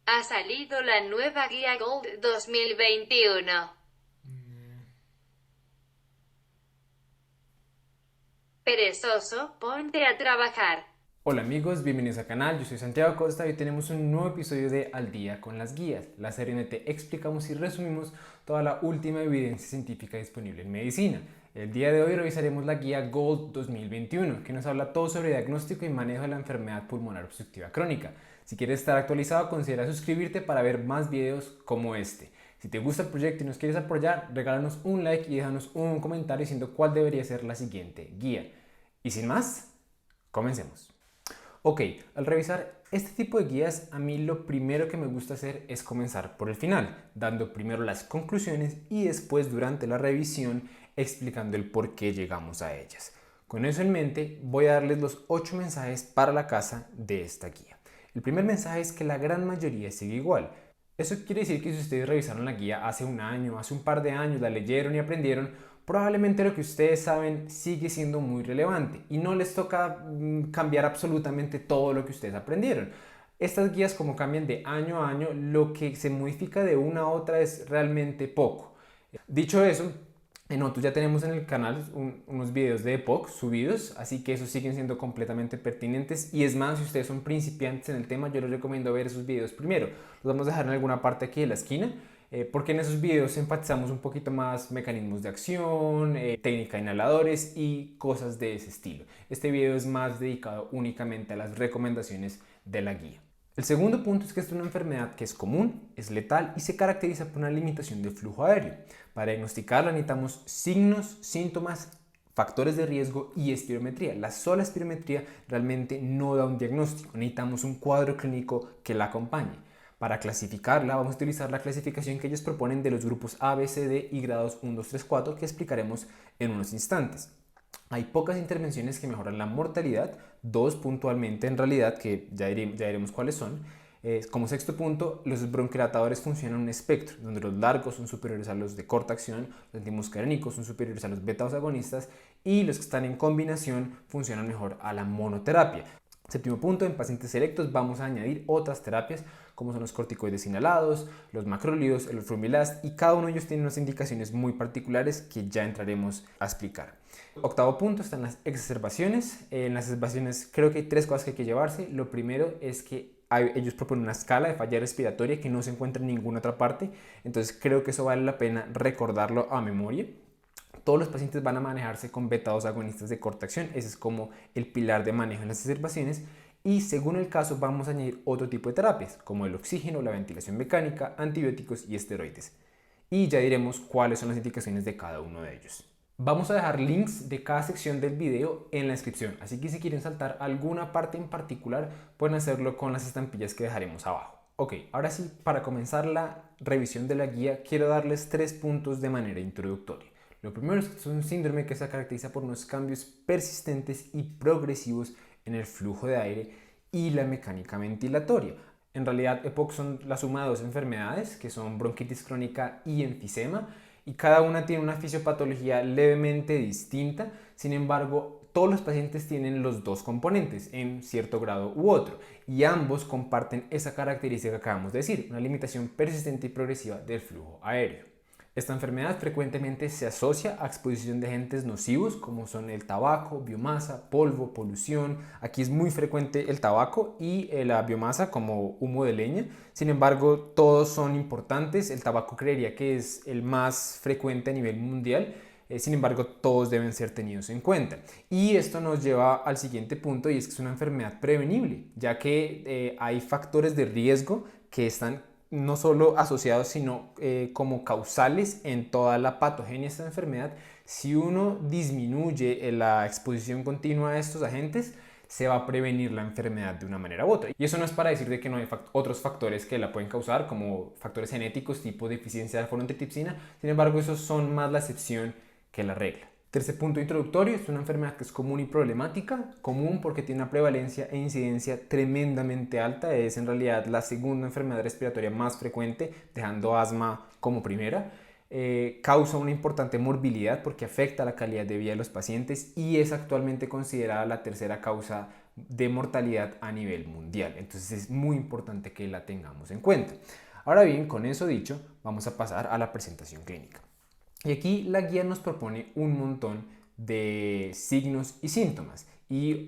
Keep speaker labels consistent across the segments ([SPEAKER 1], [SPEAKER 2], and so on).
[SPEAKER 1] Ha salido la nueva guía Gold 2021. Perezoso, ponte a trabajar.
[SPEAKER 2] Hola amigos, bienvenidos al canal, yo soy Santiago Costa y hoy tenemos un nuevo episodio de Al Día con las Guías, la serie donde te explicamos y resumimos toda la última evidencia científica disponible en medicina. El día de hoy revisaremos la guía Gold 2021, que nos habla todo sobre diagnóstico y manejo de la enfermedad pulmonar obstructiva crónica. Si quieres estar actualizado, considera suscribirte para ver más videos como este. Si te gusta el proyecto y nos quieres apoyar, regálanos un like y déjanos un comentario diciendo cuál debería ser la siguiente guía. Y sin más, comencemos. Ok, al revisar este tipo de guías, a mí lo primero que me gusta hacer es comenzar por el final, dando primero las conclusiones y después durante la revisión explicando el por qué llegamos a ellas. Con eso en mente, voy a darles los 8 mensajes para la casa de esta guía. El primer mensaje es que la gran mayoría sigue igual. Eso quiere decir que si ustedes revisaron la guía hace un año, hace un par de años, la leyeron y aprendieron, probablemente lo que ustedes saben sigue siendo muy relevante y no les toca cambiar absolutamente todo lo que ustedes aprendieron. Estas guías, como cambian de año a año, lo que se modifica de una a otra es realmente poco. Dicho eso, nosotros ya tenemos en el canal unos videos de EPOC subidos, así que esos siguen siendo completamente pertinentes. Y es más, si ustedes son principiantes en el tema, yo les recomiendo ver esos videos primero. Los vamos a dejar en alguna parte aquí de la esquina, porque en esos videos enfatizamos un poquito más mecanismos de acción, técnica de inhaladores y cosas de ese estilo. Este video es más dedicado únicamente a las recomendaciones de la guía. El segundo punto es que esta es una enfermedad que es común, es letal y se caracteriza por una limitación del flujo aéreo. Para diagnosticarla necesitamos signos, síntomas, factores de riesgo y espirometría. La sola espirometría realmente no da un diagnóstico, necesitamos un cuadro clínico que la acompañe. Para clasificarla vamos a utilizar la clasificación que ellos proponen de los grupos A, B, C, D y grados 1, 2, 3, 4 que explicaremos en unos instantes. Hay pocas intervenciones que mejoran la mortalidad, dos puntualmente en realidad, que ya diremos cuáles son. Como sexto punto, los bronquilatadores funcionan en un espectro, donde los largos son superiores a los de corta acción, los antimuscarínicos son superiores a los beta agonistas y los que están en combinación funcionan mejor a la monoterapia. Séptimo punto, en pacientes selectos vamos a añadir otras terapias como son los corticoides inhalados, los macrólidos, el ofrumilast y cada uno de ellos tiene unas indicaciones muy particulares que ya entraremos a explicar. Octavo punto están las exacerbaciones. En las exacerbaciones creo que hay tres cosas que hay que llevarse. Lo primero es que ellos proponen una escala de falla respiratoria que no se encuentra en ninguna otra parte, entonces creo que eso vale la pena recordarlo a memoria. Todos los pacientes van a manejarse con beta-2 agonistas de corta acción, ese es como el pilar de manejo en las exacerbaciones. Y según el caso vamos a añadir otro tipo de terapias, como el oxígeno, la ventilación mecánica, antibióticos y esteroides. Y ya diremos cuáles son las indicaciones de cada uno de ellos. Vamos a dejar links de cada sección del video en la descripción, así que si quieren saltar alguna parte en particular, pueden hacerlo con las estampillas que dejaremos abajo. Ok, ahora sí, para comenzar la revisión de la guía, quiero darles 3 puntos de manera introductoria. Lo primero es que es un síndrome que se caracteriza por unos cambios persistentes y progresivos en el flujo de aire y la mecánica ventilatoria. En realidad, EPOC son la suma de dos enfermedades, que son bronquitis crónica y enfisema, y cada una tiene una fisiopatología levemente distinta. Sin embargo, todos los pacientes tienen los dos componentes en cierto grado u otro, y ambos comparten esa característica que acabamos de decir, una limitación persistente y progresiva del flujo aéreo. Esta enfermedad frecuentemente se asocia a exposición de agentes nocivos como son el tabaco, biomasa, polvo, polución. Aquí es muy frecuente el tabaco y la biomasa como humo de leña. Sin embargo, todos son importantes. El tabaco creería que es el más frecuente a nivel mundial. Sin embargo, todos deben ser tenidos en cuenta. Y esto nos lleva al siguiente punto y es que es una enfermedad prevenible, ya que hay factores de riesgo que están no solo asociados, sino como causales en toda la patogenia de esta enfermedad. Si uno disminuye la exposición continua a estos agentes, se va a prevenir la enfermedad de una manera u otra. Y eso no es para decir de que no hay otros factores que la pueden causar, como factores genéticos tipo deficiencia de alfa-1-antitrypsina. Sin embargo, esos son más la excepción que la regla. Tercer punto introductorio, es una enfermedad que es común y problemática. Común porque tiene una prevalencia e incidencia tremendamente alta, es en realidad la segunda enfermedad respiratoria más frecuente, dejando asma como primera. Causa una importante morbilidad porque afecta la calidad de vida de los pacientes y es actualmente considerada la tercera causa de mortalidad a nivel mundial. Entonces es muy importante que la tengamos en cuenta. Ahora bien, con eso dicho, vamos a pasar a la presentación clínica. Y aquí la guía nos propone un montón de signos y síntomas y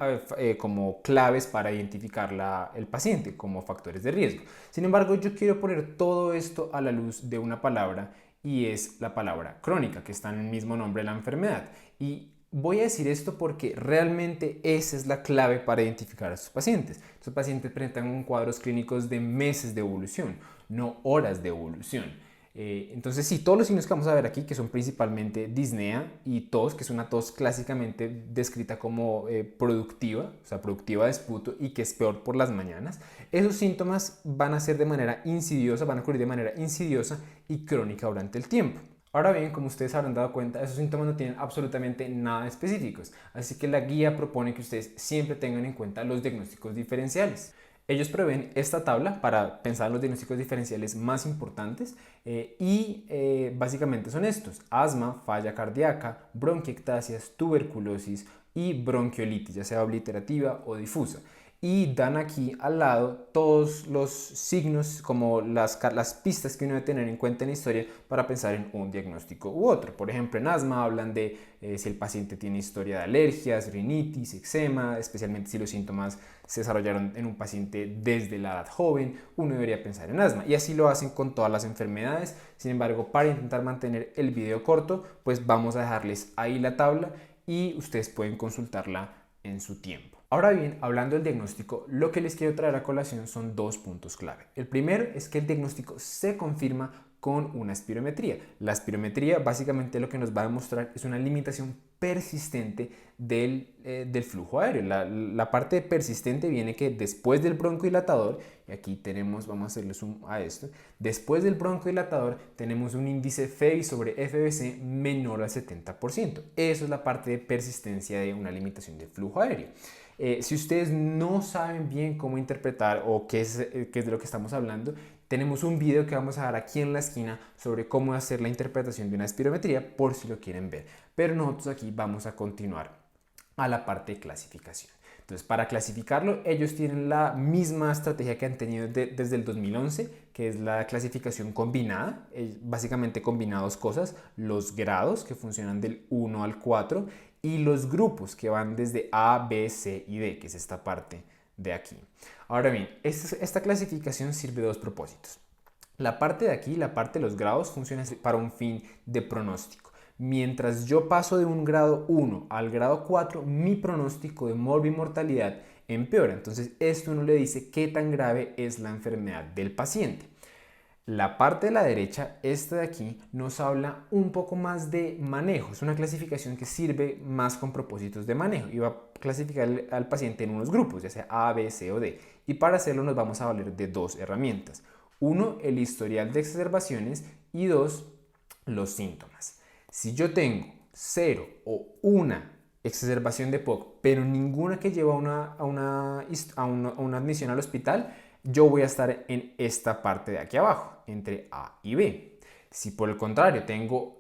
[SPEAKER 2] como claves para identificar el paciente como factores de riesgo. Sin embargo, yo quiero poner todo esto a la luz de una palabra y es la palabra crónica, que está en el mismo nombre de la enfermedad. Y voy a decir esto porque realmente esa es la clave para identificar a estos pacientes. Estos pacientes presentan cuadros clínicos de meses de evolución, no horas de evolución. Entonces sí, todos los signos que vamos a ver aquí, que son principalmente disnea y tos, que es una tos clásicamente descrita como productiva, o sea, productiva de esputo y que es peor por las mañanas, esos síntomas van a ser de manera insidiosa, van a ocurrir de manera insidiosa y crónica durante el tiempo. Ahora bien, como ustedes habrán dado cuenta, esos síntomas no tienen absolutamente nada específicos, así que la guía propone que ustedes siempre tengan en cuenta los diagnósticos diferenciales. Ellos proveen esta tabla para pensar en los diagnósticos diferenciales más importantes básicamente son estos: asma, falla cardíaca, bronquiectasias, tuberculosis y bronquiolitis, ya sea obliterativa o difusa. Y dan aquí al lado todos los signos como las pistas que uno debe tener en cuenta en la historia para pensar en un diagnóstico u otro. Por ejemplo, en asma hablan de si el paciente tiene historia de alergias, rinitis, eczema, especialmente si los síntomas se desarrollaron en un paciente desde la edad joven, uno debería pensar en asma. Y así lo hacen con todas las enfermedades. Sin embargo, para intentar mantener el video corto, pues vamos a dejarles ahí la tabla y ustedes pueden consultarla en su tiempo. Ahora bien, hablando del diagnóstico, lo que les quiero traer a colación son dos puntos clave. El primero es que el diagnóstico se confirma con una espirometría. La espirometría básicamente lo que nos va a demostrar es una limitación persistente del flujo aéreo. La parte persistente viene que después del broncodilatador, y aquí tenemos, vamos a hacerle zoom a esto, después del broncodilatador tenemos un índice FEBI sobre FBC menor al 70%. Eso es la parte de persistencia de una limitación del flujo aéreo. Si ustedes no saben bien cómo interpretar o qué es de lo que estamos hablando, tenemos un video que vamos a dar aquí en la esquina sobre cómo hacer la interpretación de una espirometría por si lo quieren ver. Pero nosotros aquí vamos a continuar a la parte de clasificación. Entonces, para clasificarlo, ellos tienen la misma estrategia que han tenido desde el 2011, que es la clasificación combinada. Básicamente combina dos cosas: los grados, que funcionan del 1 al 4, y los grupos, que van desde A, B, C y D, que es esta parte de aquí. Ahora bien, esta clasificación sirve de dos propósitos. La parte de aquí, la parte de los grados, funciona para un fin de pronóstico. Mientras yo paso de un grado 1 al grado 4, mi pronóstico de morbimortalidad empeora. Entonces, esto no le dice qué tan grave es la enfermedad del paciente. La parte de la derecha, esta de aquí, nos habla un poco más de manejo. Es una clasificación que sirve más con propósitos de manejo y va a clasificar al paciente en unos grupos, ya sea A, B, C o D. Y para hacerlo nos vamos a valer de dos herramientas. Uno, el historial de exacerbaciones, y dos, los síntomas. Si yo tengo 0 o una exacerbación de POC, pero ninguna que lleva a una admisión al hospital, yo voy a estar en esta parte de aquí abajo, entre A y B. Si por el contrario tengo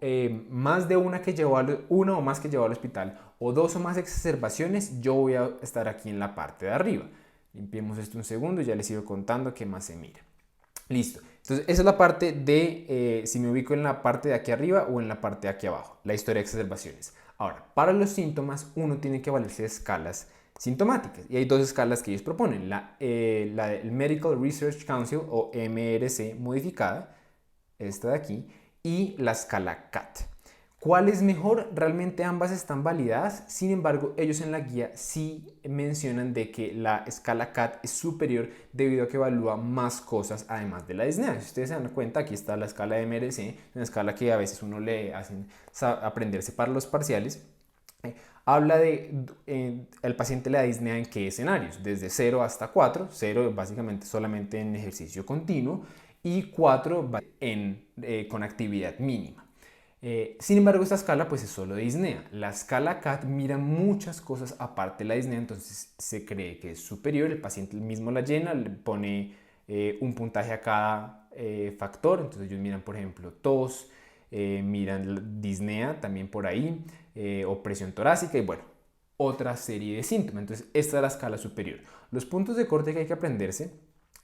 [SPEAKER 2] más de una o más que llevó al hospital, o dos o más exacerbaciones, yo voy a estar aquí en la parte de arriba. Limpiemos esto un segundo y ya les sigo contando qué más se mira. Listo. Entonces, esa es la parte de si me ubico en la parte de aquí arriba o en la parte de aquí abajo, la historia de exacerbaciones. Ahora, para los síntomas, uno tiene que valerse de escalas sintomáticas. Y hay dos escalas que ellos proponen: la del Medical Research Council o MRC modificada, esta de aquí, y la escala CAT. ¿Cuál es mejor? Realmente ambas están validadas. Sin embargo, ellos en la guía sí mencionan de que la escala CAT es superior debido a que evalúa más cosas además de la disnea. Si ustedes se dan cuenta, aquí está la escala de MRC, una escala que a veces uno le hacen aprenderse para los parciales. Habla de el paciente le da disnea en qué escenarios, desde 0 hasta 4, 0 básicamente solamente en ejercicio continuo y 4 con actividad mínima. Sin embargo, esta escala pues es solo de disnea. La escala CAT mira muchas cosas aparte de la disnea, entonces se cree que es superior. El paciente mismo la llena, le pone un puntaje a cada factor. Entonces ellos miran, por ejemplo, tos, miran disnea también por ahí, o presión torácica, y bueno, otra serie de síntomas. Entonces, esta es la escala superior. Los puntos de corte que hay que aprenderse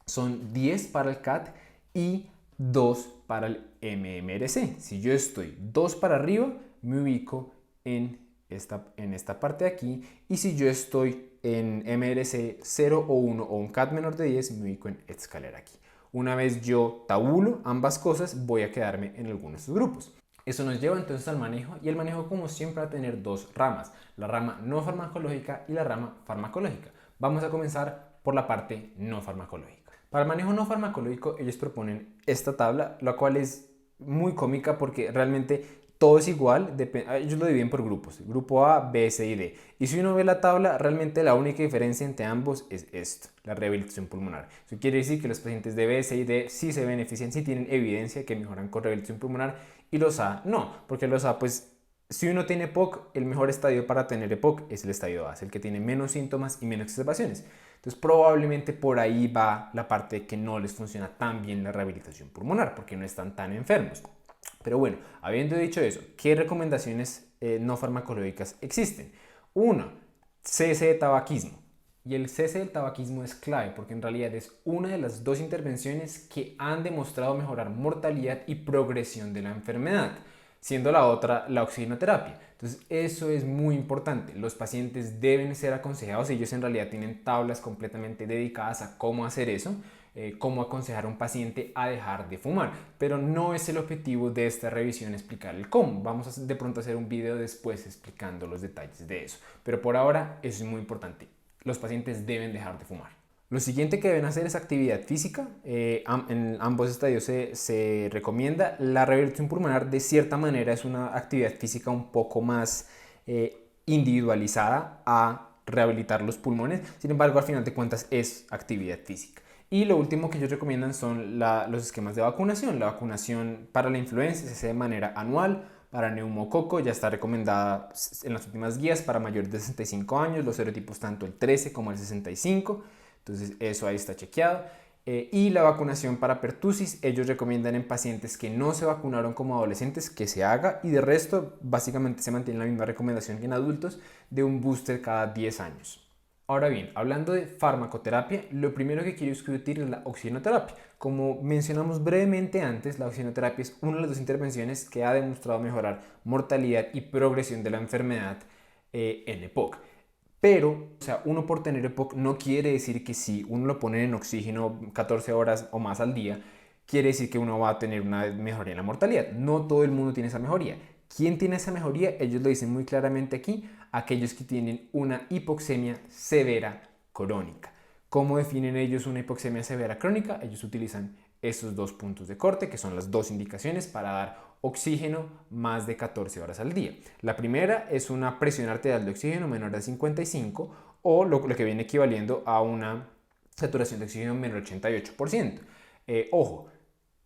[SPEAKER 2] son 10 para el CAT y 2 para el MMRC. Si yo estoy 2 para arriba, me ubico en esta parte de aquí, y si yo estoy en MRC 0 o 1 o un CAT menor de 10, me ubico en esta escalera aquí. Una vez yo tabulo ambas cosas, voy a quedarme en algunos de estos grupos. Eso nos lleva entonces al manejo, y el manejo, como siempre, va a tener dos ramas: la rama no farmacológica y la rama farmacológica. Vamos a comenzar por la parte no farmacológica. Para el manejo no farmacológico, ellos proponen esta tabla, la cual es muy cómica porque realmente todo es igual. Ellos lo dividen por grupos: grupo A, B, C y D. Y si uno ve la tabla, realmente la única diferencia entre ambos es esto: la rehabilitación pulmonar. Eso quiere decir que los pacientes de B, C y D sí se benefician, sí tienen evidencia que mejoran con rehabilitación pulmonar, y los A no, porque los A, pues, si uno tiene EPOC, el mejor estadio para tener EPOC es el estadio A, es el que tiene menos síntomas y menos exacerbaciones. Entonces, probablemente por ahí va la parte que no les funciona tan bien la rehabilitación pulmonar, porque no están tan enfermos. Pero bueno, habiendo dicho eso, ¿qué recomendaciones no farmacológicas existen? Uno, cese de tabaquismo. Y el cese del tabaquismo es clave porque en realidad es una de las dos intervenciones que han demostrado mejorar mortalidad y progresión de la enfermedad, siendo la otra la oxigenoterapia. Entonces, eso es muy importante. Los pacientes deben ser aconsejados, ellos en realidad tienen tablas completamente dedicadas a cómo hacer eso, cómo aconsejar a un paciente a dejar de fumar, pero no es el objetivo de esta revisión explicar el cómo. Vamos a de pronto hacer un video después explicando los detalles de eso, pero por ahora eso es muy importante: los pacientes deben dejar de fumar. Lo siguiente que deben hacer es actividad física. En ambos estadios se recomienda. La rehabilitación pulmonar, de cierta manera, es una actividad física un poco más individualizada a rehabilitar los pulmones. Sin embargo, al final de cuentas es actividad física. Y lo último que ellos recomiendan son los esquemas de vacunación. La vacunación para la influenza se hace de manera anual. Para neumococo ya está recomendada en las últimas guías para mayores de 65 años, los serotipos tanto el 13 como el 65, entonces eso ahí está chequeado. Y la vacunación para pertusis, ellos recomiendan en pacientes que no se vacunaron como adolescentes que se haga, y de resto básicamente se mantiene la misma recomendación que en adultos, de un booster cada 10 años. Ahora bien, hablando de farmacoterapia, lo primero que quiero discutir es la oxigenoterapia. Como mencionamos brevemente antes, la oxigenoterapia es una de las dos intervenciones que ha demostrado mejorar mortalidad y progresión de la enfermedad en EPOC. Pero, o sea, uno por tener EPOC no quiere decir que si uno lo pone en oxígeno 14 horas o más al día, quiere decir que uno va a tener una mejoría en la mortalidad. No todo el mundo tiene esa mejoría. ¿Quién tiene esa mejoría? Ellos lo dicen muy claramente aquí: aquellos que tienen una hipoxemia severa crónica. ¿Cómo definen ellos una hipoxemia severa crónica? Ellos utilizan esos dos puntos de corte, que son las dos indicaciones para dar oxígeno más de 14 horas al día. La primera es una presión arterial de oxígeno menor a 55, o lo que viene equivaliendo a una saturación de oxígeno menor a 88%. Ojo,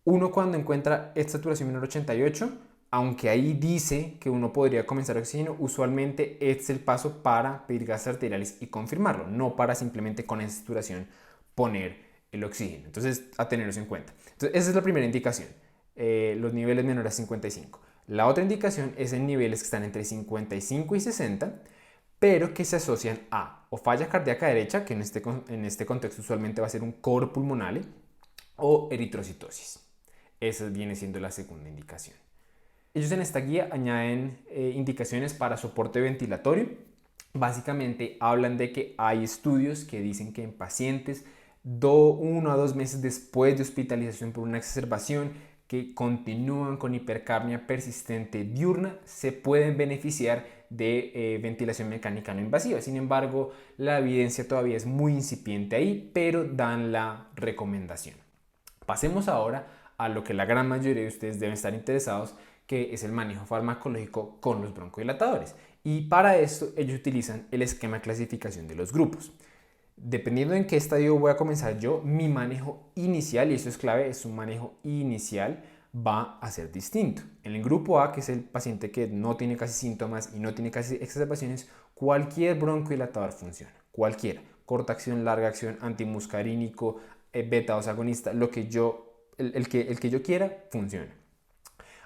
[SPEAKER 2] uno cuando encuentra esta saturación menor a 88, aunque ahí dice que uno podría comenzar oxígeno, usualmente es el paso para pedir gases arteriales y confirmarlo, no para simplemente con esa saturación poner el oxígeno. Entonces, a tener eso en cuenta. Entonces, esa es la primera indicación, los niveles menores a 55. La otra indicación es en niveles que están entre 55 y 60, pero que se asocian a o falla cardíaca derecha, que en este contexto usualmente va a ser un coro pulmonale, o eritrocitosis. Esa viene siendo la segunda indicación. Ellos en esta guía añaden indicaciones para soporte ventilatorio. Básicamente hablan de que hay estudios que dicen que en pacientes 1 a 2 meses después de hospitalización por una exacerbación que continúan con hipercapnia persistente diurna se pueden beneficiar de ventilación mecánica no invasiva. Sin embargo, la evidencia todavía es muy incipiente ahí, pero dan la recomendación. Pasemos ahora a lo que la gran mayoría de ustedes deben estar interesados, que es el manejo farmacológico con los broncodilatadores. Y para esto ellos utilizan el esquema de clasificación de los grupos. Dependiendo en qué estadio voy a comenzar yo, mi manejo inicial, y eso es clave, es un manejo inicial, va a ser distinto. En el grupo A, que es el paciente que no tiene casi síntomas y no tiene casi exacerbaciones, cualquier broncodilatador funciona, cualquiera. Corta acción, larga acción, antimuscarínico, beta-2 agonista, el que yo quiera, funciona.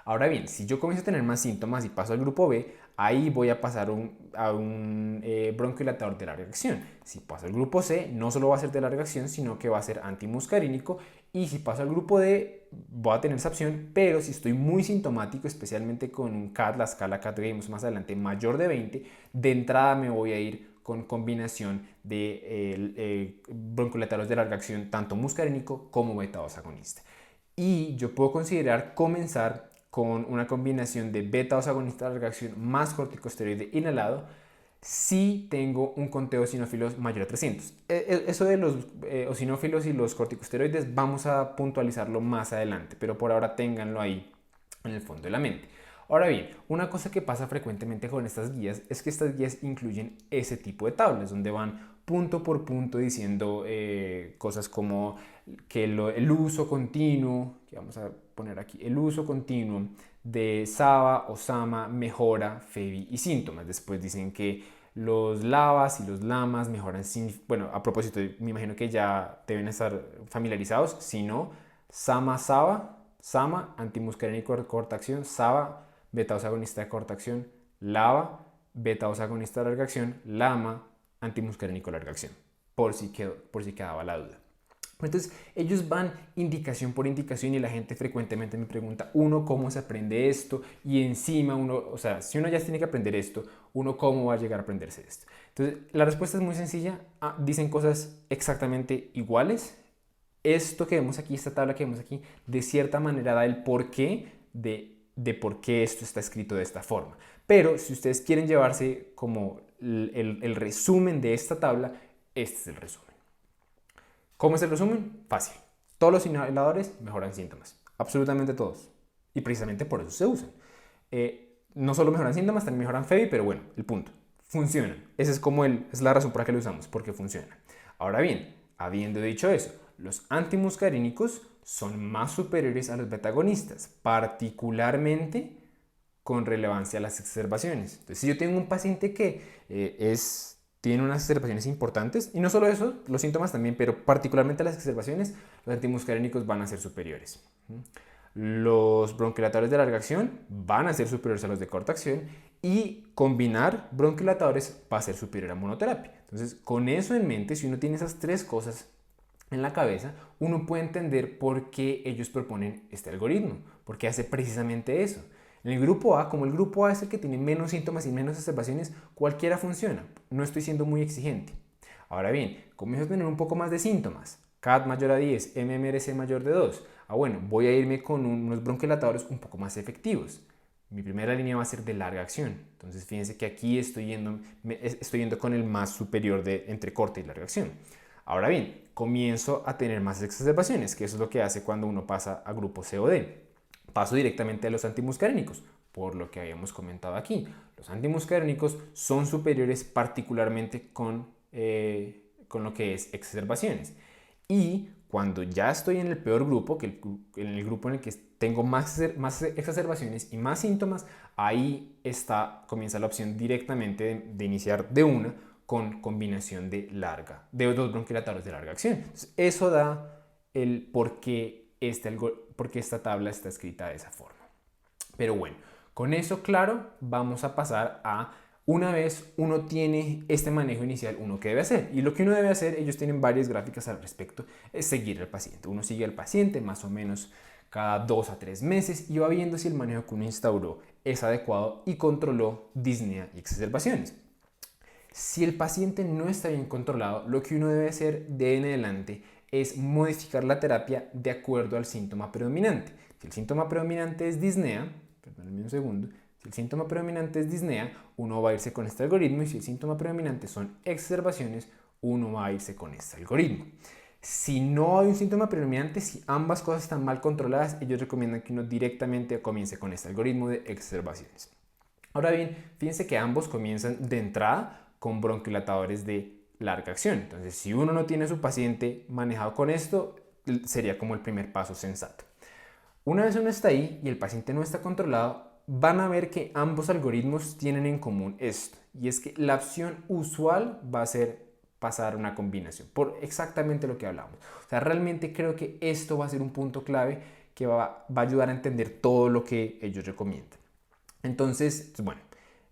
[SPEAKER 2] Ahora bien, si yo comienzo a tener más síntomas y paso al grupo B, ahí voy a pasar a un bronquiodilatador de larga acción. Si paso al grupo C, no solo va a ser de larga acción, sino que va a ser antimuscarínico. Y si paso al grupo D, voy a tener esa opción, pero si estoy muy sintomático, especialmente con un CAT, la escala CAT que vimos más adelante, mayor de 20, de entrada me voy a ir con combinación de bronquiodilatadores de larga acción, tanto muscarínico como beta-2 agonista. Y yo puedo considerar comenzar con una combinación de beta-2 agonista de larga acción más corticosteroide inhalado si tengo un conteo de eosinófilos mayor a 300. Eso de los eosinófilos y los corticosteroides vamos a puntualizarlo más adelante, pero por ahora ténganlo ahí en el fondo de la mente. Ahora bien, una cosa que pasa frecuentemente con estas guías es que estas guías incluyen ese tipo de tablas donde van punto por punto diciendo cosas como que el uso continuo, que vamos a poner aquí, el uso continuo de SABA o SAMA mejora FEBI y síntomas. Después dicen que los LABAs y los LAMAs mejoran sin... Bueno, a propósito, me imagino que ya deben estar familiarizados. Si no, SAMA-SABA, SAMA, antimuscarínico de corta acción, SABA, beta-2 agonista de corta acción, LABA, beta-2 agonista de larga acción, LAMA, antimuscarínico de larga acción, por si quedaba la duda. Entonces ellos van indicación por indicación y la gente frecuentemente me pregunta, uno, ¿cómo se aprende esto? Y encima uno, o sea, si uno ya tiene que aprender esto, uno, ¿cómo va a llegar a aprenderse esto? Entonces la respuesta es muy sencilla, dicen cosas exactamente iguales. Esto que vemos aquí, esta tabla que vemos aquí, de cierta manera da el porqué de por qué esto está escrito de esta forma. Pero si ustedes quieren llevarse como el resumen de esta tabla, este es el resumen. ¿Cómo es el resumen? Fácil. Todos los inhaladores mejoran síntomas. Absolutamente todos. Y precisamente por eso se usan. No solo mejoran síntomas, también mejoran FEBI, pero bueno, el punto. Funcionan. Esa es la razón por la que lo usamos, porque funcionan. Ahora bien, habiendo dicho eso, los antimuscarínicos son más superiores a los betagonistas, particularmente con relevancia a las exacerbaciones. Entonces, si yo tengo un paciente que tiene unas exacerbaciones importantes, y no solo eso, los síntomas también, pero particularmente las exacerbaciones, los antimuscarínicos van a ser superiores. Los bronquiodilatadores de larga acción van a ser superiores a los de corta acción y combinar bronquiodilatadores va a ser superior a monoterapia. Entonces, con eso en mente, si uno tiene esas tres cosas en la cabeza, uno puede entender por qué ellos proponen este algoritmo, porque hace precisamente eso. En el grupo A, como el grupo A es el que tiene menos síntomas y menos exacerbaciones, cualquiera funciona. No estoy siendo muy exigente. Ahora bien, comienzo a tener un poco más de síntomas. CAT mayor a 10, MMRC mayor de 2. Bueno, voy a irme con unos bronquiodilatadores un poco más efectivos. Mi primera línea va a ser de larga acción. Entonces, fíjense que aquí estoy yendo con el más superior de entre corta y larga acción. Ahora bien, comienzo a tener más exacerbaciones, que eso es lo que hace cuando uno pasa a grupo C o D. Paso directamente a los antimuscarínicos, por lo que habíamos comentado aquí. Los antimuscarínicos son superiores particularmente con lo que es exacerbaciones. Y cuando ya estoy en el peor grupo, en el grupo en el que tengo más exacerbaciones y más síntomas, ahí comienza la opción directamente de iniciar de una con combinación de dos bronquiodilatadores de larga acción. Entonces, eso da el por qué esta tabla está escrita de esa forma. Pero bueno, con eso claro, vamos a pasar a una vez uno tiene este manejo inicial, uno qué debe hacer. Y lo que uno debe hacer, ellos tienen varias gráficas al respecto, es seguir al paciente. Uno sigue al paciente más o menos cada 2 a 3 meses y va viendo si el manejo que uno instauró es adecuado y controló disnea y exacerbaciones. Si el paciente no está bien controlado, lo que uno debe hacer de en adelante es modificar la terapia de acuerdo al síntoma predominante. Si el síntoma predominante es disnea, perdónenme un segundo, si el síntoma predominante es disnea, uno va a irse con este algoritmo y si el síntoma predominante son exacerbaciones, uno va a irse con este algoritmo. Si no hay un síntoma predominante, si ambas cosas están mal controladas, ellos recomiendan que uno directamente comience con este algoritmo de exacerbaciones. Ahora bien, fíjense que ambos comienzan de entrada con bronquiodilatadores de larga acción. Entonces, si uno no tiene a su paciente manejado con esto, sería como el primer paso sensato. Una vez uno está ahí y el paciente no está controlado, van a ver que ambos algoritmos tienen en común esto, y es que la opción usual va a ser pasar una combinación, por exactamente lo que hablamos. O sea, realmente creo que esto va a ser un punto clave que va a ayudar a entender todo lo que ellos recomiendan. Entonces, pues bueno,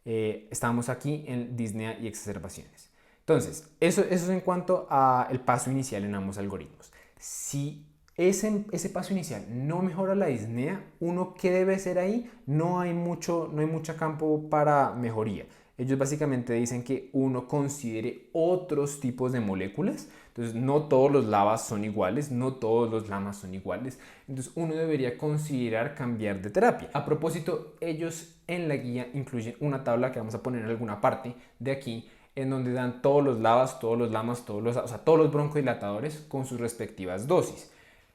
[SPEAKER 2] estamos aquí en disnea y exacerbaciones. Entonces, eso es en cuanto al paso inicial en ambos algoritmos. Si ese paso inicial no mejora la disnea, ¿uno qué debe hacer ahí? No hay mucho campo para mejoría. Ellos básicamente dicen que uno considere otros tipos de moléculas. Entonces, no todos los lavas son iguales, no todos los lamas son iguales. Entonces, uno debería considerar cambiar de terapia. A propósito, ellos en la guía incluyen una tabla que vamos a poner en alguna parte de aquí, en donde dan todos los lavas, todos los lamas, todos los broncodilatadores con sus respectivas dosis.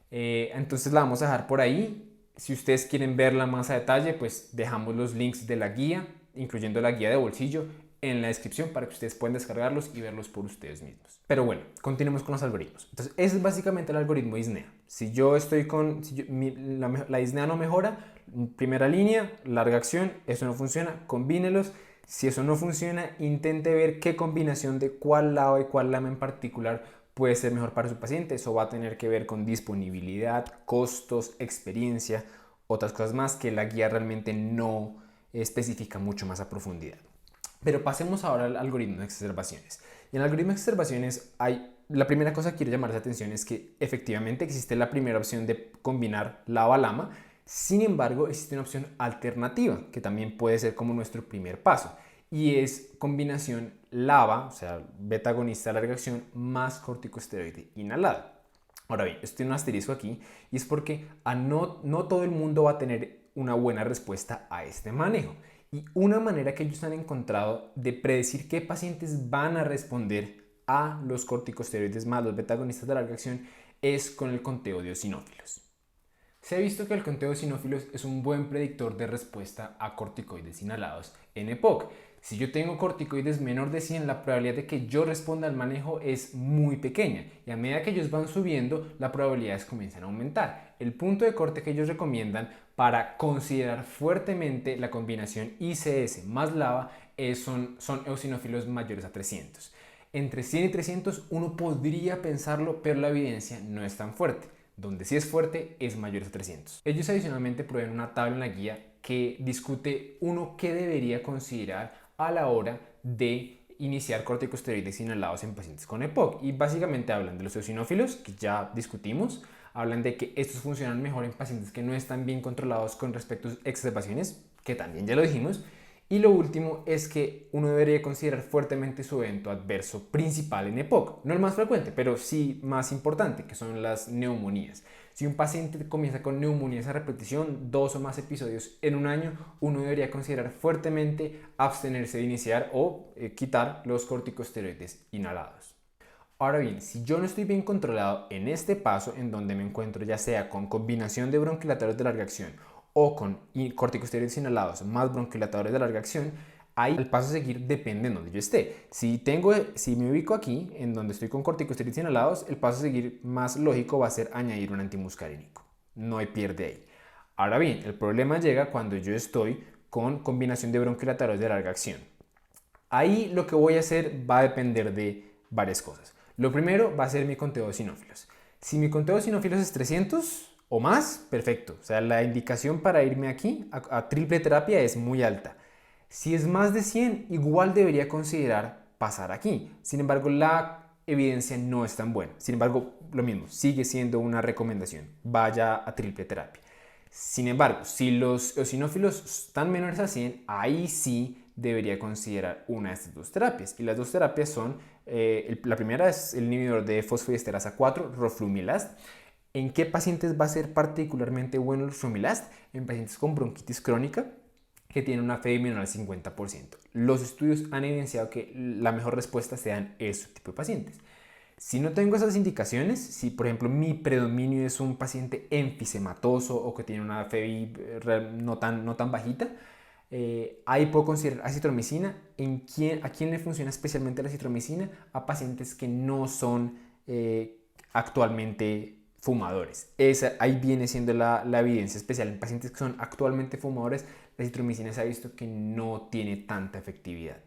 [SPEAKER 2] Entonces la vamos a dejar por ahí. Si ustedes quieren verla más a detalle, pues dejamos los links de la guía, incluyendo la guía de bolsillo, en la descripción para que ustedes puedan descargarlos y verlos por ustedes mismos. Pero bueno, continuemos con los algoritmos. Entonces, ese es básicamente el algoritmo disnea. Si la disnea no mejora, primera línea, larga acción, eso no funciona, combínelos. Si eso no funciona, intente ver qué combinación de cuál lado y cuál lama en particular puede ser mejor para su paciente. Eso va a tener que ver con disponibilidad, costos, experiencia, otras cosas más que la guía realmente no especifica mucho más a profundidad. Pero pasemos ahora al algoritmo de exacerbaciones. Y en el algoritmo de exacerbaciones la primera cosa que quiero llamar la atención es que efectivamente existe la primera opción de combinar lava-lama. Sin embargo, existe una opción alternativa que también puede ser como nuestro primer paso, y es combinación lava, o sea, beta agonista de larga acción más corticosteroide inhalado. Ahora bien, esto tiene un asterisco aquí, y es porque no todo el mundo va a tener una buena respuesta a este manejo. Y una manera que ellos han encontrado de predecir qué pacientes van a responder a los corticosteroides más los beta agonistas de larga acción es con el conteo de eosinófilos. Se ha visto que el conteo de eosinófilos es un buen predictor de respuesta a corticoides inhalados en EPOC. Si yo tengo corticoides menor de 100, la probabilidad de que yo responda al manejo es muy pequeña, y a medida que ellos van subiendo, las probabilidades comienzan a aumentar. El punto de corte que ellos recomiendan para considerar fuertemente la combinación ICS más LAVA son eosinófilos mayores a 300. Entre 100 y 300 uno podría pensarlo, pero la evidencia no es tan fuerte. Donde sí es fuerte es mayor a 300. Ellos adicionalmente proveen una tabla en la guía que discute uno qué debería considerar a la hora de iniciar corticosteroides inhalados en pacientes con EPOC, y básicamente hablan de los eosinófilos, que ya discutimos, hablan de que estos funcionan mejor en pacientes que no están bien controlados con respecto a sus exacerbaciones, que también ya lo dijimos, y lo último es que uno debería considerar fuertemente su evento adverso principal en EPOC, no el más frecuente, pero sí más importante, que son las neumonías. Si un paciente comienza con neumonías a repetición, 2 o más episodios en un año, uno debería considerar fuertemente abstenerse de iniciar o quitar los corticosteroides inhalados. Ahora bien, si yo no estoy bien controlado en este paso, en donde me encuentro ya sea con combinación de bronquilatadores de larga acción o con corticosteroides inhalados más bronquilatadores de larga acción, ahí el paso a seguir depende de donde yo esté. Si me ubico aquí, en donde estoy con corticosteroides inhalados, el paso a seguir más lógico va a ser añadir un antimuscarínico. No hay pierde ahí. Ahora bien, el problema llega cuando yo estoy con combinación de bronquilatadores de larga acción. Ahí lo que voy a hacer va a depender de varias cosas. Lo primero va a ser mi conteo de eosinófilos. Si mi conteo de eosinófilos es 300 o más, perfecto. O sea, la indicación para irme aquí a triple terapia es muy alta. Si es más de 100, igual debería considerar pasar aquí. Sin embargo, la evidencia no es tan buena. Sin embargo, lo mismo, sigue siendo una recomendación. Vaya a triple terapia. Sin embargo, si los eosinófilos están menores a 100, ahí sí debería considerar una de estas dos terapias. Y las dos terapias son, la primera es el inhibidor de fosfodiesterasa 4, roflumilast. ¿En qué pacientes va a ser particularmente bueno el roflumilast? En pacientes con bronquitis crónica que tienen una FeNV menor al 50%. Los estudios han evidenciado que la mejor respuesta se da en este tipo de pacientes. Si no tengo esas indicaciones, si por ejemplo mi predominio es un paciente enfisematoso o que tiene una FeNV no tan bajita, ahí puedo considerar acitromicina. ¿A quién le funciona especialmente la acitromicina? A pacientes que no son actualmente fumadores. Ahí viene siendo la evidencia especial. En pacientes que son actualmente fumadores, la acitromicina se ha visto que no tiene tanta efectividad.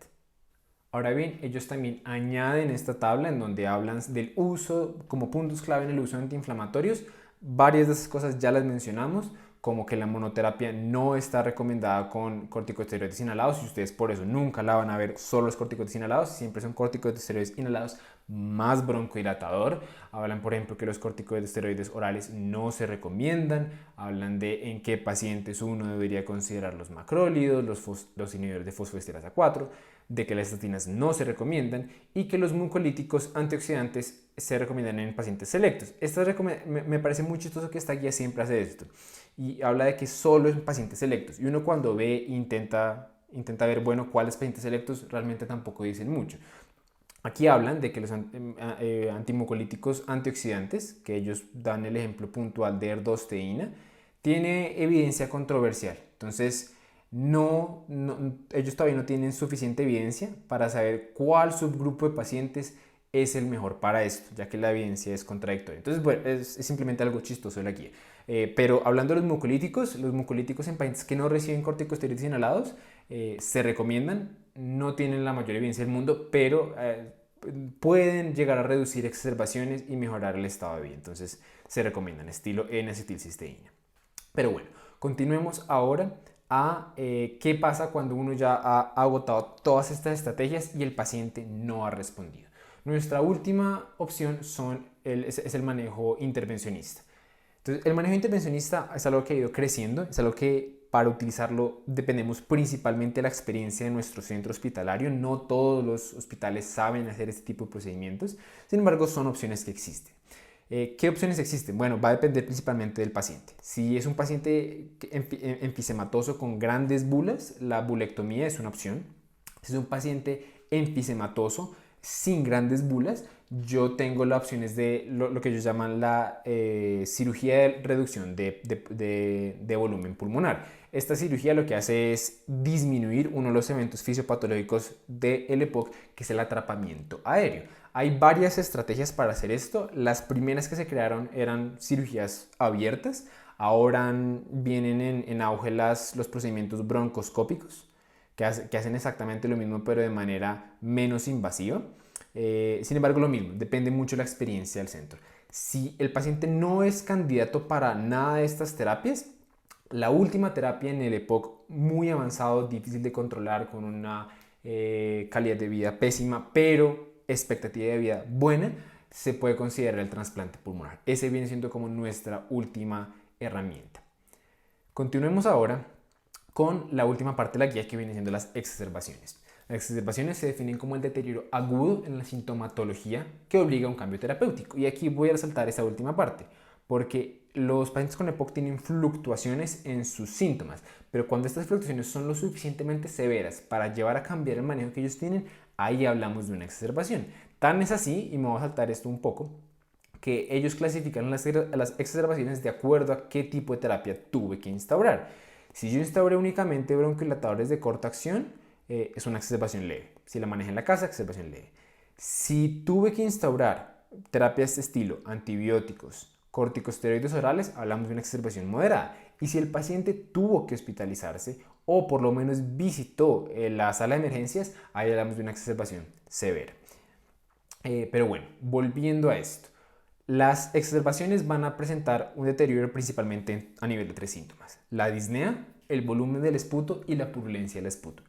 [SPEAKER 2] Ahora bien, ellos también añaden esta tabla en donde hablan del uso, como puntos clave en el uso de antiinflamatorios, Varias de esas cosas ya las mencionamos, como que la monoterapia no está recomendada con corticosteroides inhalados y ustedes por eso nunca la van a ver solo los corticosteroides inhalados, siempre son corticosteroides inhalados más broncodilatador. Hablan, por ejemplo, que los corticosteroides orales no se recomiendan, hablan de en qué pacientes uno debería considerar los macrólidos, los inhibidores de fosfodiesterasa 4, de que las estatinas no se recomiendan y que los mucolíticos antioxidantes se recomiendan en pacientes selectos. Me parece muy chistoso que esta guía siempre hace esto y habla de que solo en pacientes selectos. Y uno cuando ve intenta ver, bueno, cuáles pacientes selectos realmente tampoco dicen mucho. Aquí hablan de que los antimucolíticos antioxidantes, que ellos dan el ejemplo puntual de erdosteína, tiene evidencia controversial. Entonces, ellos todavía no tienen suficiente evidencia para saber cuál subgrupo de pacientes es el mejor para esto, ya que la evidencia es contradictoria. Entonces, bueno, es simplemente algo chistoso de la guía. Pero hablando de los mucolíticos en pacientes que no reciben corticosteroides inhalados se recomiendan, no tienen la mayor evidencia del mundo, pero pueden llegar a reducir exacerbaciones y mejorar el estado de vida. Entonces, se recomiendan estilo N-acetilcisteína. Pero bueno, continuemos ahora a qué pasa cuando uno ya ha agotado todas estas estrategias y el paciente no ha respondido. Nuestra última opción es el manejo intervencionista. Entonces, el manejo intervencionista es algo que ha ido creciendo, es algo que para utilizarlo dependemos principalmente de la experiencia de nuestro centro hospitalario. No todos los hospitales saben hacer este tipo de procedimientos, sin embargo son opciones que existen. ¿Qué opciones existen? Bueno, va a depender principalmente del paciente. Si es un paciente enfisematoso con grandes bulas, la bulectomía es una opción. Si es un paciente enfisematoso sin grandes bulas, yo tengo las opciones de lo que ellos llaman la cirugía de reducción de volumen pulmonar. Esta cirugía lo que hace es disminuir uno de los eventos fisiopatológicos del EPOC, que es el atrapamiento aéreo. Hay varias estrategias para hacer esto. Las primeras que se crearon eran cirugías abiertas. Ahora vienen en auge los procedimientos broncoscópicos, que hacen exactamente lo mismo, pero de manera menos invasiva. Sin embargo, lo mismo, depende mucho de la experiencia del centro. Si el paciente no es candidato para nada de estas terapias, la última terapia en el EPOC muy avanzado, difícil de controlar, con una calidad de vida pésima, pero expectativa de vida buena, se puede considerar el trasplante pulmonar. Ese viene siendo como nuestra última herramienta. Continuemos ahora con la última parte de la guía, que viene siendo las exacerbaciones. Las exacerbaciones se definen como el deterioro agudo en la sintomatología que obliga a un cambio terapéutico. Y aquí voy a resaltar esa última parte, porque los pacientes con EPOC tienen fluctuaciones en sus síntomas, pero cuando estas fluctuaciones son lo suficientemente severas para llevar a cambiar el manejo que ellos tienen, ahí hablamos de una exacerbación. Tan es así, y me voy a saltar esto un poco, que ellos clasifican las exacerbaciones de acuerdo a qué tipo de terapia tuve que instaurar. Si yo instauré únicamente bronquidilatadores de corta acción, es una exacerbación leve. Si la manejé en la casa, exacerbación leve. Si tuve que instaurar terapias de estilo antibióticos, corticosteroides orales, hablamos de una exacerbación moderada. Y si el paciente tuvo que hospitalizarse o por lo menos visitó la sala de emergencias, ahí hablamos de una exacerbación severa. Pero bueno, volviendo a esto. Las exacerbaciones van a presentar un deterioro principalmente a nivel de 3 síntomas: la disnea, el volumen del esputo y la purulencia del esputo.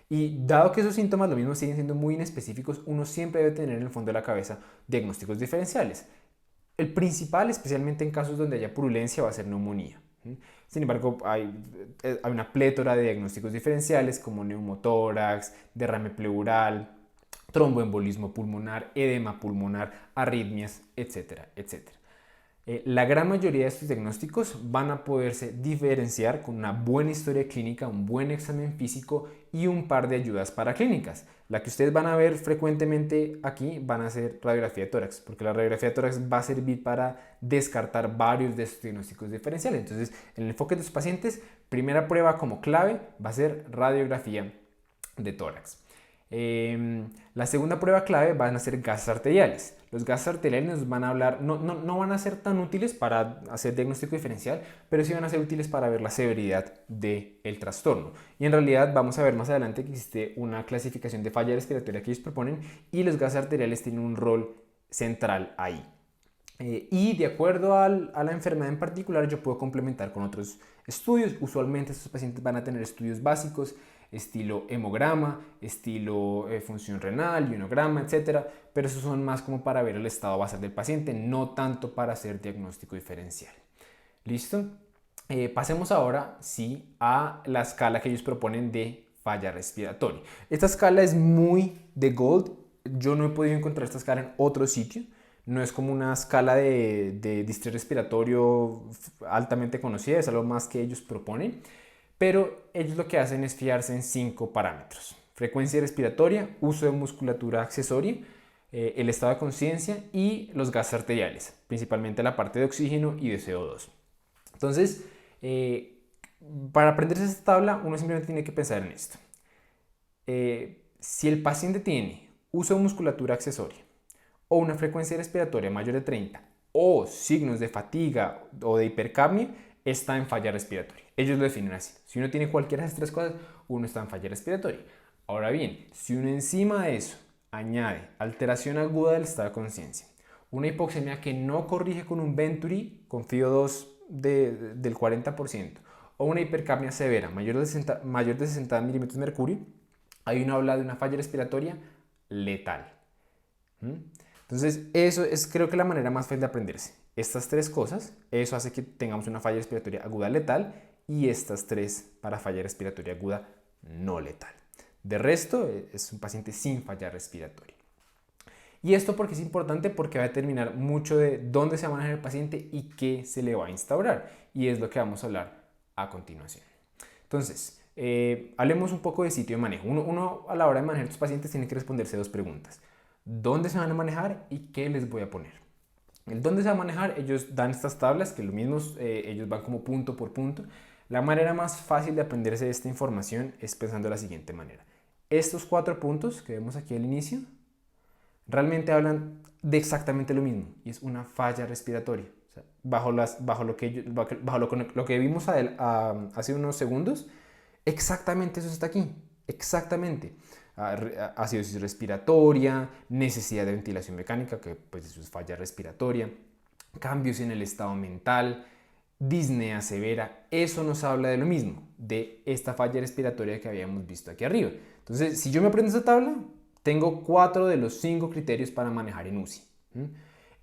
[SPEAKER 2] Y dado que esos síntomas lo mismo siguen siendo muy inespecíficos, uno siempre debe tener en el fondo de la cabeza diagnósticos diferenciales. El principal, especialmente en casos donde haya purulencia, va a ser neumonía. Sin embargo, hay una plétora de diagnósticos diferenciales como neumotórax, derrame pleural, tromboembolismo pulmonar, edema pulmonar, arritmias, etcétera, etcétera. La gran mayoría de estos diagnósticos van a poderse diferenciar con una buena historia clínica, un buen examen físico y un par de ayudas paraclínicas. La que ustedes van a ver frecuentemente aquí van a ser radiografía de tórax, porque la radiografía de tórax va a servir para descartar varios de estos diagnósticos diferenciales. Entonces, en el enfoque de los pacientes, primera prueba como clave va a ser radiografía de tórax. La segunda prueba clave van a ser gases arteriales. Los gases arteriales nos van a hablar, no van a ser tan útiles para hacer diagnóstico diferencial, pero sí van a ser útiles para ver la severidad del trastorno. Y en realidad vamos a ver más adelante que existe una clasificación de falla respiratoria que ellos proponen y los gases arteriales tienen un rol central ahí. Y de acuerdo a la enfermedad en particular, yo puedo complementar con otros estudios. Usualmente estos pacientes van a tener estudios básicos, estilo hemograma, estilo función renal, ionograma, etcétera, pero esos son más como para ver el estado basal del paciente, no tanto para hacer diagnóstico diferencial. ¿Listo? Pasemos ahora, sí, a la escala que ellos proponen de falla respiratoria. Esta escala es muy de Gold. Yo no he podido encontrar esta escala en otro sitio. No es como una escala de distrés respiratorio altamente conocida, es algo más que ellos proponen. Pero ellos lo que hacen es fiarse en 5 parámetros: frecuencia respiratoria, uso de musculatura accesoria, el estado de conciencia y los gases arteriales, principalmente la parte de oxígeno y de CO2. Entonces, para aprenderse esta tabla, uno simplemente tiene que pensar en esto. Si el paciente tiene uso de musculatura accesoria o una frecuencia respiratoria mayor de 30 o signos de fatiga o de hipercapnia, está en falla respiratoria. Ellos lo definen así. Si uno tiene cualquiera de esas 3 cosas, uno está en falla respiratoria. Ahora bien, si uno encima de eso añade alteración aguda del estado de conciencia, una hipoxemia que no corrige con un Venturi con FiO2 del 40%, o una hipercapnia severa mayor de 60 milímetros de mercurio, ahí uno habla de una falla respiratoria letal. Entonces, eso es, creo que, la manera más fácil de aprenderse. Estas 3 cosas, eso hace que tengamos una falla respiratoria aguda letal, y estas 3 para falla respiratoria aguda no letal. De resto, es un paciente sin falla respiratoria. Y esto porque es importante, porque va a determinar mucho de dónde se va a manejar el paciente y qué se le va a instaurar. Y es lo que vamos a hablar a continuación. Entonces, hablemos un poco de sitio de manejo. Uno a la hora de manejar a estos pacientes tiene que responderse 2 preguntas: ¿dónde se van a manejar y qué les voy a poner? El dónde se va a manejar, ellos dan estas tablas, que lo mismo, ellos van como punto por punto. La manera más fácil de aprenderse esta información es pensando de la siguiente manera: estos 4 puntos que vemos aquí al inicio realmente hablan de exactamente lo mismo, y es una falla respiratoria. O sea, bajo lo que vimos hace unos segundos, exactamente eso está aquí, exactamente. Acidosis respiratoria, necesidad de ventilación mecánica, que pues eso es falla respiratoria, cambios en el estado mental, disnea severa. Eso nos habla de lo mismo, de esta falla respiratoria que habíamos visto aquí arriba. Entonces, si yo me aprendo esta tabla, tengo 4 de los 5 criterios para manejar en UCI.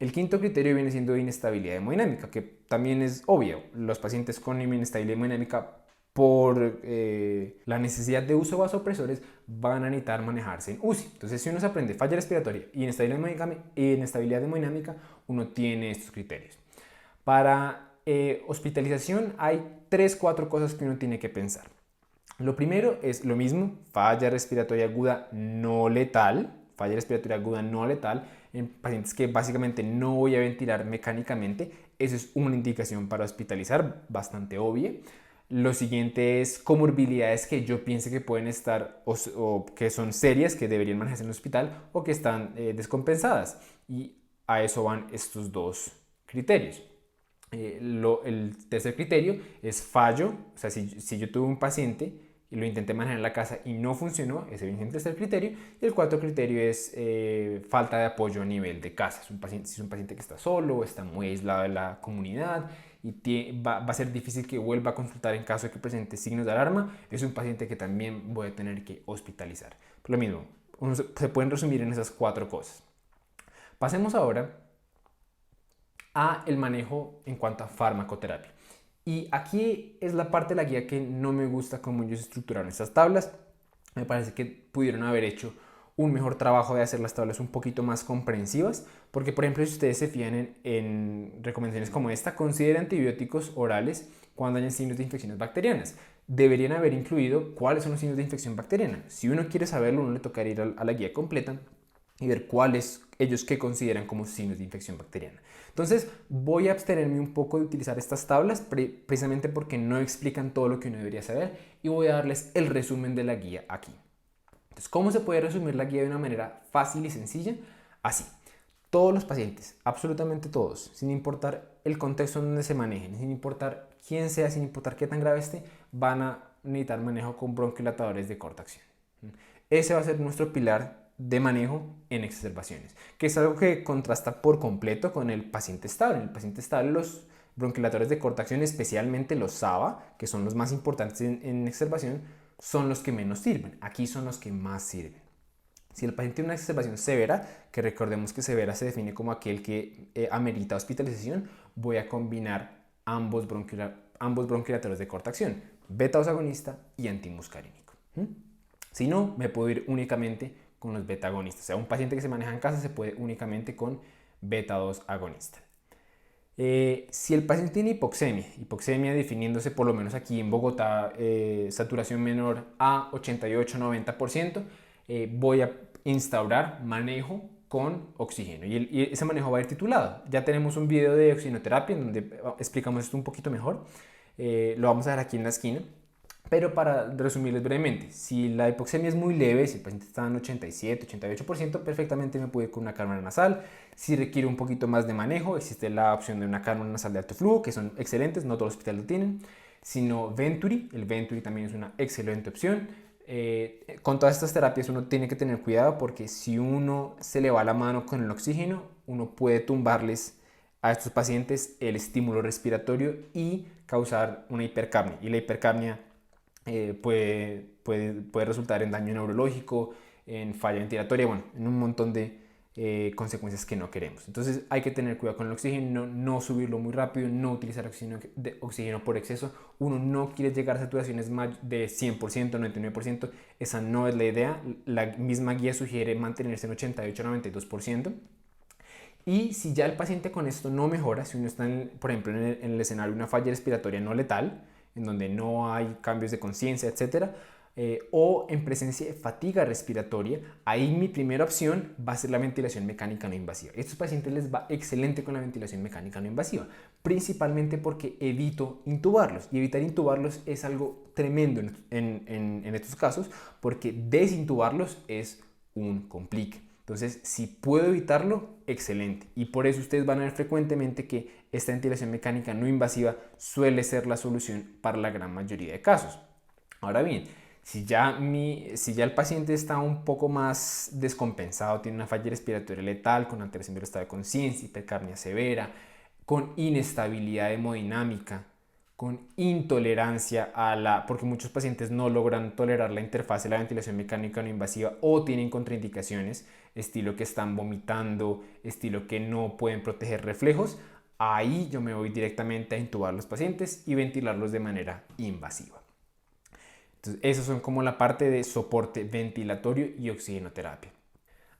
[SPEAKER 2] El quinto criterio viene siendo inestabilidad hemodinámica, que también es obvio. Los pacientes con inestabilidad hemodinámica por la necesidad de uso de vasopresores van a necesitar manejarse en UCI. Entonces, si uno se aprende falla respiratoria y inestabilidad hemodinámica, uno tiene estos criterios. Para hospitalización hay 3-4 cosas que uno tiene que pensar. Lo primero es lo mismo: falla respiratoria aguda no letal. Falla respiratoria aguda no letal en pacientes que básicamente no voy a ventilar mecánicamente. Eso es una indicación para hospitalizar, bastante obvia. Lo siguiente es comorbilidades que yo piense que pueden estar o que son serias, que deberían manejarse en el hospital, o que están descompensadas. Y a eso van estos 2 criterios. El tercer criterio es fallo. O sea, si yo tuve un paciente y lo intenté manejar en la casa y no funcionó, ese viene en el tercer criterio. Y el cuarto criterio es falta de apoyo a nivel de casa. Si es un paciente que está solo o está muy aislado de la comunidad y va a ser difícil que vuelva a consultar en caso de que presente signos de alarma, es un paciente que también voy a tener que hospitalizar. Por lo mismo, se pueden resumir en esas 4 cosas. Pasemos ahora a el manejo en cuanto a farmacoterapia. Y aquí es la parte de la guía que no me gusta cómo ellos estructuraron estas tablas. Me parece que pudieron haber hecho un mejor trabajo de hacer las tablas un poquito más comprensivas, porque, por ejemplo, si ustedes se fijan en recomendaciones como esta: considere antibióticos orales cuando hayan signos de infecciones bacterianas. Deberían haber incluido cuáles son los signos de infección bacteriana. Si uno quiere saberlo, uno le tocaría ir a la guía completa y ver cuáles ellos que consideran como signos de infección bacteriana. Entonces, voy a abstenerme un poco de utilizar estas tablas precisamente porque no explican todo lo que uno debería saber, y voy a darles el resumen de la guía aquí. Entonces, ¿cómo se puede resumir la guía de una manera fácil y sencilla? Así: todos los pacientes, absolutamente todos, sin importar el contexto en donde se manejen, sin importar quién sea, sin importar qué tan grave esté, van a necesitar manejo con bronquidilatadores de corta acción. Ese va a ser nuestro pilar de manejo en exacerbaciones, que es algo que contrasta por completo con el paciente estable. En el paciente estable los bronquilatores de corta acción, especialmente los SABA, que son los más importantes en exacerbación, son los que menos sirven. Aquí son los que más sirven. Si el paciente tiene una exacerbación severa, que recordemos que severa se define como aquel que amerita hospitalización, voy a combinar ambos bronquilatores de corta acción, beta-2 agonista y antimuscarínico. Si no, me puedo ir únicamente con los beta agonistas. O sea, un paciente que se maneja en casa se puede únicamente con beta-2 agonista. Si el paciente tiene hipoxemia definiéndose por lo menos aquí en Bogotá, saturación menor a 88-90%, voy a instaurar manejo con oxígeno y ese manejo va a ir titulado. Ya tenemos un video de oxigenoterapia en donde explicamos esto un poquito mejor, lo vamos a dejar aquí en la esquina. Pero para resumirles brevemente, si la hipoxemia es muy leve, si el paciente está en 87-88%, perfectamente me puedo ir con una cánula nasal. Si requiere un poquito más de manejo, existe la opción de una cánula nasal de alto flujo, que son excelentes, no todos los hospitales lo tienen. Sino Venturi, el Venturi también es una excelente opción. Con todas estas terapias uno tiene que tener cuidado porque si uno se le va la mano con el oxígeno, uno puede tumbarles a estos pacientes el estímulo respiratorio y causar una hipercapnia. Y la hipercapnia puede resultar en daño neurológico, en falla ventilatoria, bueno, en un montón de consecuencias que no queremos. Entonces hay que tener cuidado con el oxígeno, no subirlo muy rápido, no utilizar oxígeno por exceso. Uno no quiere llegar a saturaciones de 100%, 99%, esa no es la idea. La misma guía sugiere mantenerse en 88-92%. Y si ya el paciente con esto no mejora, si uno está, por ejemplo, en el escenario de una falla respiratoria no letal, en donde no hay cambios de conciencia, etc., o en presencia de fatiga respiratoria, ahí mi primera opción va a ser la ventilación mecánica no invasiva. A estos pacientes les va excelente con la ventilación mecánica no invasiva, principalmente porque evito intubarlos. Y evitar intubarlos es algo tremendo en estos casos, porque desintubarlos es un complique. Entonces, si puedo evitarlo, excelente. Y por eso ustedes van a ver frecuentemente que esta ventilación mecánica no invasiva suele ser la solución para la gran mayoría de casos. Ahora bien, si ya el paciente está un poco más descompensado, tiene una falla respiratoria letal, con alteración del estado de conciencia, hipercapnia severa, con inestabilidad hemodinámica, con intolerancia porque muchos pacientes no logran tolerar la interfaz de la ventilación mecánica no invasiva o tienen contraindicaciones, estilo que están vomitando, estilo que no pueden proteger reflejos, ahí yo me voy directamente a intubar los pacientes y ventilarlos de manera invasiva. Entonces, esas son como la parte de soporte ventilatorio y oxigenoterapia.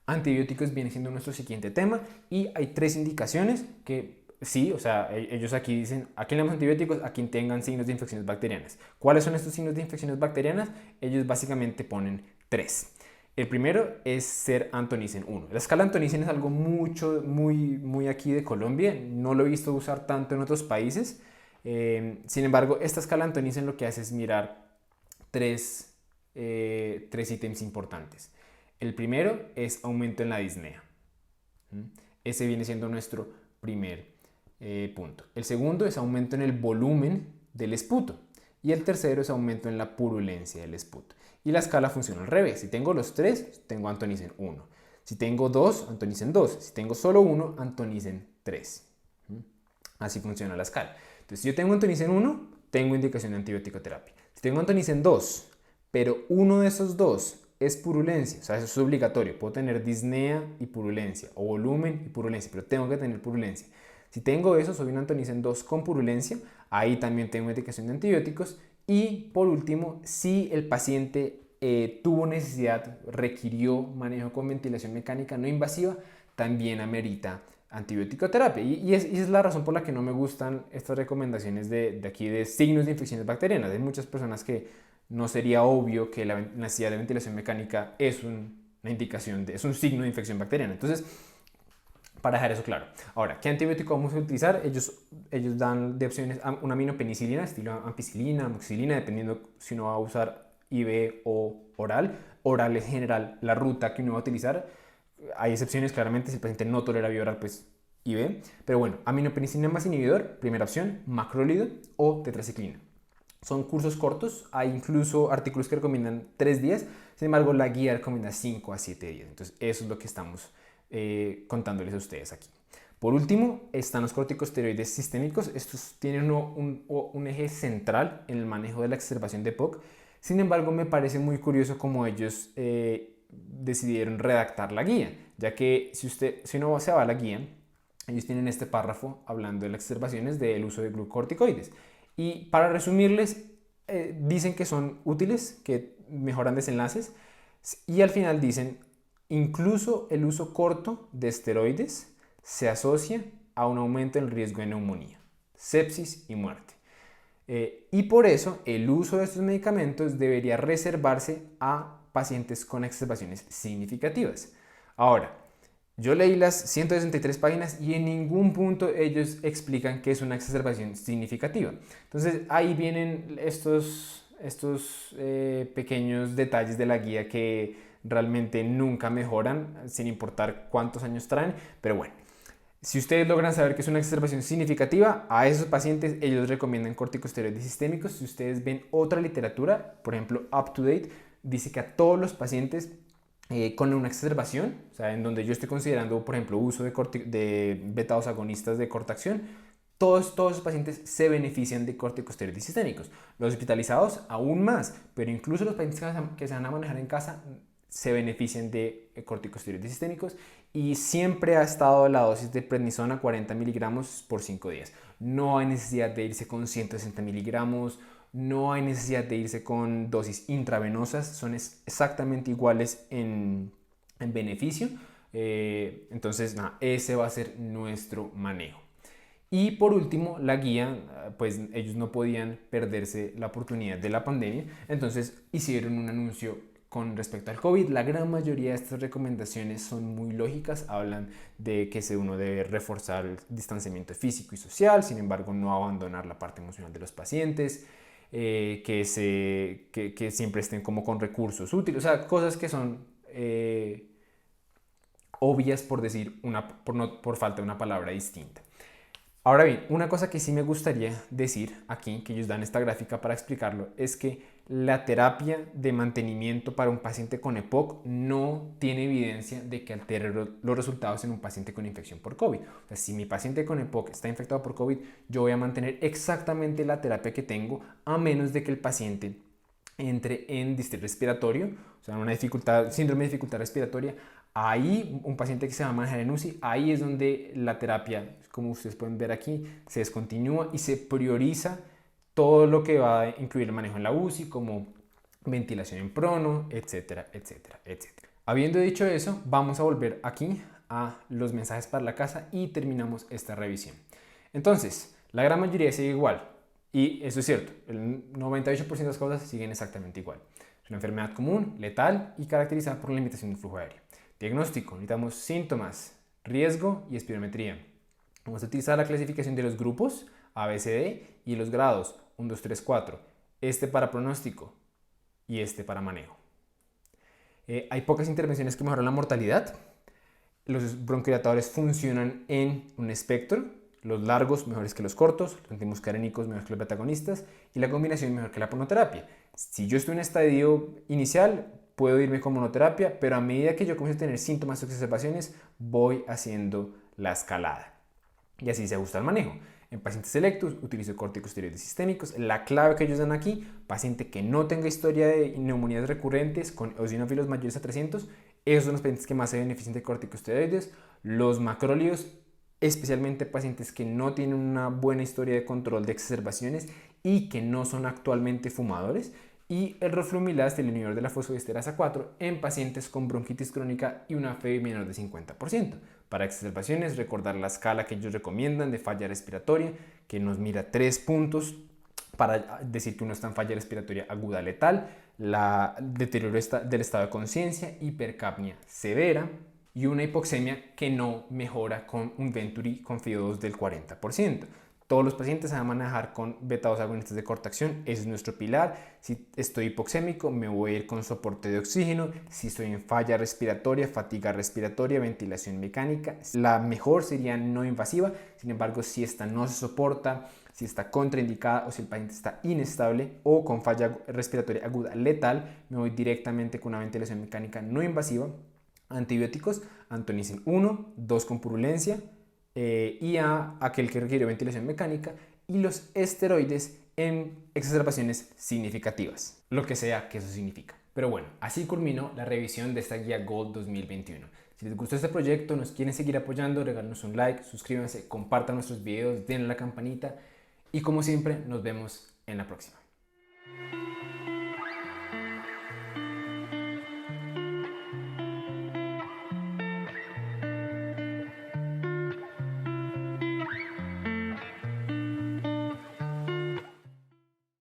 [SPEAKER 2] Antibióticos viene siendo nuestro siguiente tema y hay 3 indicaciones que sí, o sea, ellos aquí dicen, ¿a quién le damos antibióticos? A quien tengan signos de infecciones bacterianas. ¿Cuáles son estos signos de infecciones bacterianas? Ellos básicamente ponen 3. El primero es ser Antonicen 1. La escala Antonicen es algo muy aquí de Colombia. No lo he visto usar tanto en otros países. Sin embargo, esta escala Antonicen lo que hace es mirar 3 ítems importantes. El primero es aumento en la disnea. Ese viene siendo nuestro primer punto. El segundo es aumento en el volumen del esputo. Y el tercero es aumento en la purulencia del esputo. Y la escala funciona al revés. Si tengo los 3, tengo Antonicen 1. Si tengo 2, Antonicen 2. Si tengo solo 1, Antonicen 3. Así funciona la escala. Entonces, si yo tengo Antonicen 1, tengo indicación de antibiótico terapia. Si tengo Antonicen 2, pero uno de esos 2 es purulencia, o sea, eso es obligatorio. Puedo tener disnea y purulencia, o volumen y purulencia, pero tengo que tener purulencia. Si tengo eso, soy un Antonicen 2 con purulencia, ahí también tengo indicación de antibióticos. Y por último, si el paciente tuvo necesidad, requirió manejo con ventilación mecánica no invasiva, también amerita antibiótico terapia. Y es la razón por la que no me gustan estas recomendaciones de aquí de signos de infecciones bacterianas. Hay muchas personas que no sería obvio que la necesidad de ventilación mecánica es una indicación, es un signo de infección bacteriana. Entonces, para dejar eso claro. Ahora, ¿qué antibiótico vamos a utilizar? Ellos dan de opciones una aminopenicilina, estilo ampicilina, amoxicilina, dependiendo si uno va a usar IV o oral. Oral es en general la ruta que uno va a utilizar. Hay excepciones, claramente, si el paciente no tolera vía oral, pues IV. Pero bueno, aminopenicilina más inhibidor, primera opción, macrólido o tetraciclina. Son cursos cortos, hay incluso artículos que recomiendan 3 días. Sin embargo, la guía recomienda 5 a 7 días. Entonces, eso es lo que estamos contándoles a ustedes aquí. Por último, están los corticosteroides sistémicos. Estos tienen un eje central en el manejo de la exacerbación de POC. Sin embargo, me parece muy curioso cómo ellos decidieron redactar la guía, ya que si uno se va a la guía, ellos tienen este párrafo hablando de las exacerbaciones del uso de glucocorticoides. Y para resumirles, dicen que son útiles, que mejoran desenlaces, y al final dicen, incluso el uso corto de esteroides se asocia a un aumento en el riesgo de neumonía, sepsis y muerte. Y por eso el uso de estos medicamentos debería reservarse a pacientes con exacerbaciones significativas. Ahora, yo leí las 163 páginas y en ningún punto ellos explican qué es una exacerbación significativa. Entonces ahí vienen estos pequeños detalles de la guía que realmente nunca mejoran, sin importar cuántos años traen, pero bueno. Si ustedes logran saber que es una exacerbación significativa, a esos pacientes ellos recomiendan corticosteroides sistémicos. Si ustedes ven otra literatura, por ejemplo, UpToDate, dice que a todos los pacientes con una exacerbación, o sea, en donde yo estoy considerando, por ejemplo, uso de beta-2 agonistas de corta acción, todos los pacientes se benefician de corticosteroides sistémicos. Los hospitalizados aún más, pero incluso los pacientes que se van a manejar en casa se benefician de corticosteroides sistémicos, y siempre ha estado la dosis de prednisona 40 miligramos por 5 días. No hay necesidad de irse con 160 miligramos, no hay necesidad de irse con dosis intravenosas, son exactamente iguales en beneficio. Entonces, nada, ese va a ser nuestro manejo. Y por último, la guía, pues ellos no podían perderse la oportunidad de la pandemia, entonces hicieron un anuncio con respecto al COVID. La gran mayoría de estas recomendaciones son muy lógicas, hablan de que uno debe reforzar el distanciamiento físico y social, sin embargo no abandonar la parte emocional de los pacientes, que siempre estén como con recursos útiles, o sea, cosas que son obvias por decir por falta de una palabra distinta. Ahora bien, una cosa que sí me gustaría decir aquí, que ellos dan esta gráfica para explicarlo, es que la terapia de mantenimiento para un paciente con EPOC no tiene evidencia de que altere los resultados en un paciente con infección por COVID. O sea, si mi paciente con EPOC está infectado por COVID, yo voy a mantener exactamente la terapia que tengo, a menos de que el paciente entre en distrés respiratorio, o sea, síndrome de dificultad respiratoria. Ahí, un paciente que se va a manejar en UCI, ahí es donde la terapia, como ustedes pueden ver aquí, se descontinúa y se prioriza todo lo que va a incluir el manejo en la UCI, como ventilación en prono, etcétera, etcétera, etcétera. Habiendo dicho eso, vamos a volver aquí a los mensajes para la casa y terminamos esta revisión. Entonces, la gran mayoría sigue igual, y eso es cierto, el 98% de las cosas siguen exactamente igual. Es una enfermedad común, letal y caracterizada por la limitación del flujo aéreo. Diagnóstico: necesitamos síntomas, riesgo y espirometría. Vamos a utilizar la clasificación de los grupos ABCD y los grados 1, 2, 3, 4. Este para pronóstico y este para manejo. Hay pocas intervenciones que mejoran la mortalidad. Los bronquidilatadores funcionan en un espectro. Los largos mejores que los cortos, los antimuscarínicos mejores que los betagonistas y la combinación mejor que la monoterapia. Si yo estoy en estadio inicial, puedo irme con monoterapia, pero a medida que yo comienzo a tener síntomas o exacerbaciones, voy haciendo la escalada. Y así se ajusta el manejo. En pacientes selectos utilizo corticosteroides sistémicos. La clave que ellos dan aquí: paciente que no tenga historia de neumonías recurrentes con eosinófilos mayores a 300, esos son los pacientes que más se benefician de corticosteroides. Los macrólidos, especialmente pacientes que no tienen una buena historia de control de exacerbaciones y que no son actualmente fumadores. Y el roflumilast, el inhibidor de la fosfodiesterasa 4, en pacientes con bronquitis crónica y una FEBI menor de 50%. Para exacerbaciones, recordar la escala que ellos recomiendan de falla respiratoria, que nos mira 3 puntos para decir que uno está en falla respiratoria aguda letal, deterioro del estado de conciencia, hipercapnia severa y una hipoxemia que no mejora con un Venturi con FIO2 del 40%. Todos los pacientes se van a manejar con beta-2 agonistas de corta acción, ese es nuestro pilar. Si estoy hipoxémico, me voy a ir con soporte de oxígeno. Si estoy en falla respiratoria, fatiga respiratoria, ventilación mecánica, la mejor sería no invasiva. Sin embargo, si esta no se soporta, si está contraindicada o si el paciente está inestable o con falla respiratoria aguda letal, me voy directamente con una ventilación mecánica no invasiva, antibióticos, antonicin 1, 2 con purulencia y a aquel que requiere ventilación mecánica, y los esteroides en exacerbaciones significativas, lo que sea que eso significa. Pero bueno, así culminó la revisión de esta guía GOLD 2021. Si les gustó este proyecto, nos quieren seguir apoyando, regálenos un like, suscríbanse, compartan nuestros videos, denle a la campanita y como siempre nos vemos en la próxima.